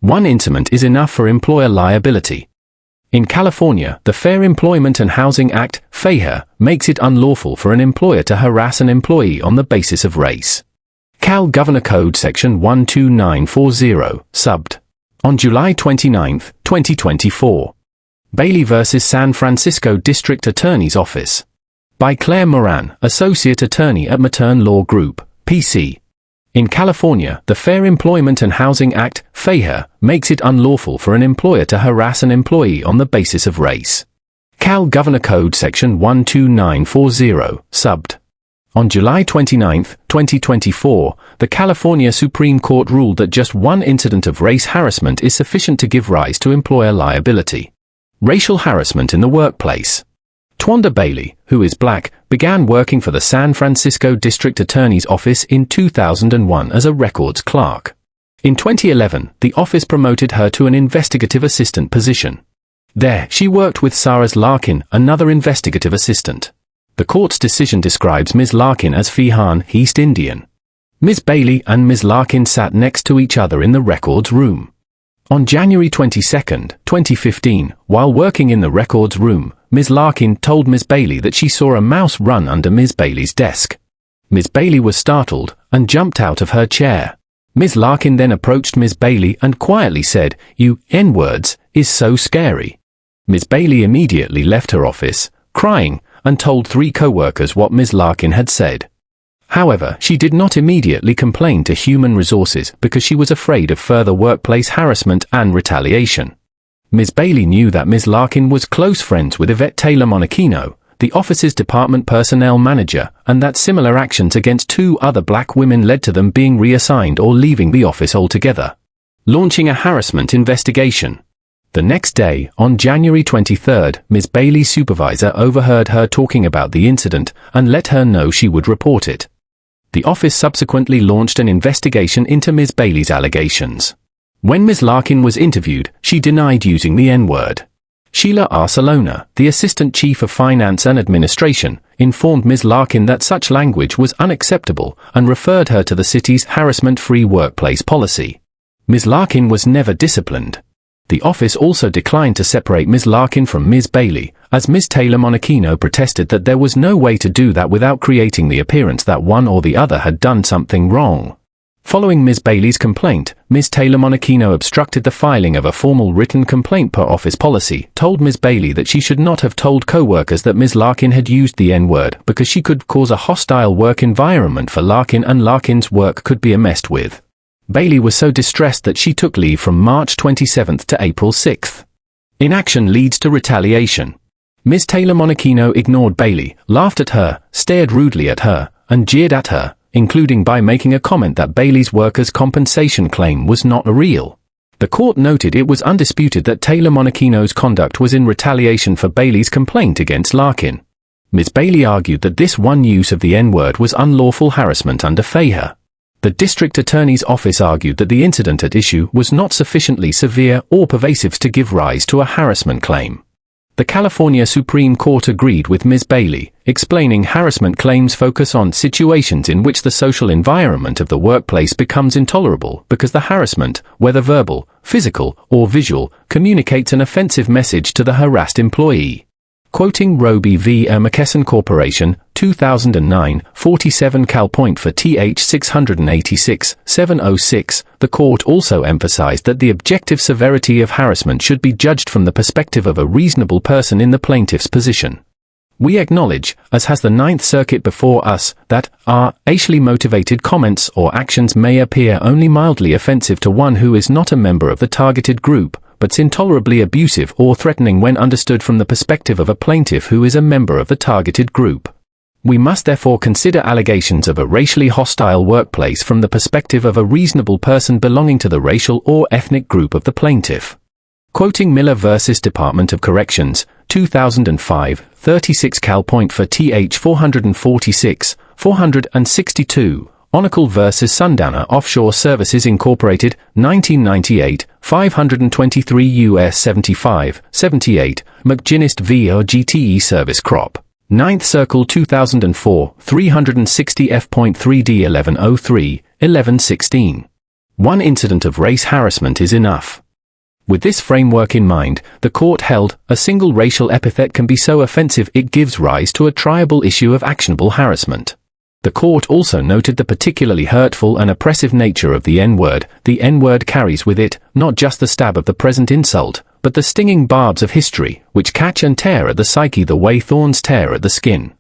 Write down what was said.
One incident is enough for employer liability. In California, the Fair Employment and Housing Act, FEHA, makes it unlawful for an employer to harass an employee on the basis of race. Cal Governor Code Section 12940, subbed. On July 29, 2024. Bailey v. San Francisco District Attorney's Office. By Claire Moran, Associate Attorney at Matern Law Group, PC. In California, the Fair Employment and Housing Act, FEHA, makes it unlawful for an employer to harass an employee on the basis of race. Cal Governor Code Section 12940, subbed. On July 29, 2024, the California Supreme Court ruled that just one incident of race harassment is sufficient to give rise to employer liability. Racial harassment in the workplace. Twonda Bailey, who is black, began working for the San Francisco District Attorney's Office in 2001 as a records clerk. In 2011, the office promoted her to an investigative assistant position. There, she worked with Saras Larkin, another investigative assistant. The court's decision describes Ms. Larkin as Fijan, East Indian. Ms. Bailey and Ms. Larkin sat next to each other in the records room. On January 22, 2015, while working in the records room, Ms. Larkin told Ms. Bailey that she saw a mouse run under Ms. Bailey's desk. Ms. Bailey was startled and jumped out of her chair. Ms. Larkin then approached Ms. Bailey and quietly said, "You N-words is so scary." Ms. Bailey immediately left her office, crying, and told 3 co-workers what Ms. Larkin had said. However, she did not immediately complain to Human Resources because she was afraid of further workplace harassment and retaliation. Ms. Bailey knew that Ms. Larkin was close friends with Yvette Taylor Monachino, the office's department personnel manager, and that similar actions against 2 other black women led to them being reassigned or leaving the office altogether. Launching a harassment investigation. The next day, on January 23, Ms. Bailey's supervisor overheard her talking about the incident and let her know she would report it. The office subsequently launched an investigation into Ms. Bailey's allegations. When Ms. Larkin was interviewed, she denied using the N-word. Sheila Arcelona, the Assistant Chief of Finance and Administration, informed Ms. Larkin that such language was unacceptable and referred her to the city's harassment-free workplace policy. Ms. Larkin was never disciplined. The office also declined to separate Ms. Larkin from Ms. Bailey, as Ms. Taylor Monachino protested that there was no way to do that without creating the appearance that one or the other had done something wrong. Following Ms. Bailey's complaint, Ms. Taylor Monachino obstructed the filing of a formal written complaint per office policy, told Ms. Bailey that she should not have told co-workers that Ms. Larkin had used the N-word because she could cause a hostile work environment for Larkin and Larkin's work could be messed with. Bailey was so distressed that she took leave from March 27 to April 6. Inaction leads to retaliation. Ms. Taylor Monachino ignored Bailey, laughed at her, stared rudely at her, and jeered at her, including by making a comment that Bailey's workers' compensation claim was not real. The court noted it was undisputed that Taylor Monachino's conduct was in retaliation for Bailey's complaint against Larkin. Ms. Bailey argued that this one use of the N-word was unlawful harassment under FEHA. The district attorney's office argued that the incident at issue was not sufficiently severe or pervasive to give rise to a harassment claim. The California Supreme Court agreed with Ms. Bailey, explaining harassment claims focus on situations in which the social environment of the workplace becomes intolerable because the harassment, whether verbal, physical, or visual, communicates an offensive message to the harassed employee. Quoting Roby v. McKesson Corporation, 2009, 47 Cal Point for TH 686, 706, the court also emphasized that the objective severity of harassment should be judged from the perspective of a reasonable person in the plaintiff's position. We acknowledge, as has the Ninth Circuit before us, that racially motivated comments or actions may appear only mildly offensive to one who is not a member of the targeted group, but intolerably abusive or threatening when understood from the perspective of a plaintiff who is a member of the targeted group. We must therefore consider allegations of a racially hostile workplace from the perspective of a reasonable person belonging to the racial or ethnic group of the plaintiff. Quoting Miller v. Department of Corrections, 2005, 36 Cal Point for TH 446, 462, Onacle v. Sundowner Offshore Services Incorporated, 1998, 523 U.S. 75, 78, McGinnis v. GTE Service Crop, 9th Circle 2004, 360 F.3D 1103, 1116. One incident of race harassment is enough. With this framework in mind, the court held, a single racial epithet can be so offensive it gives rise to a triable issue of actionable harassment. The court also noted the particularly hurtful and oppressive nature of the N-word. The N-word carries with it, not just the stab of the present insult, but the stinging barbs of history, which catch and tear at the psyche the way thorns tear at the skin.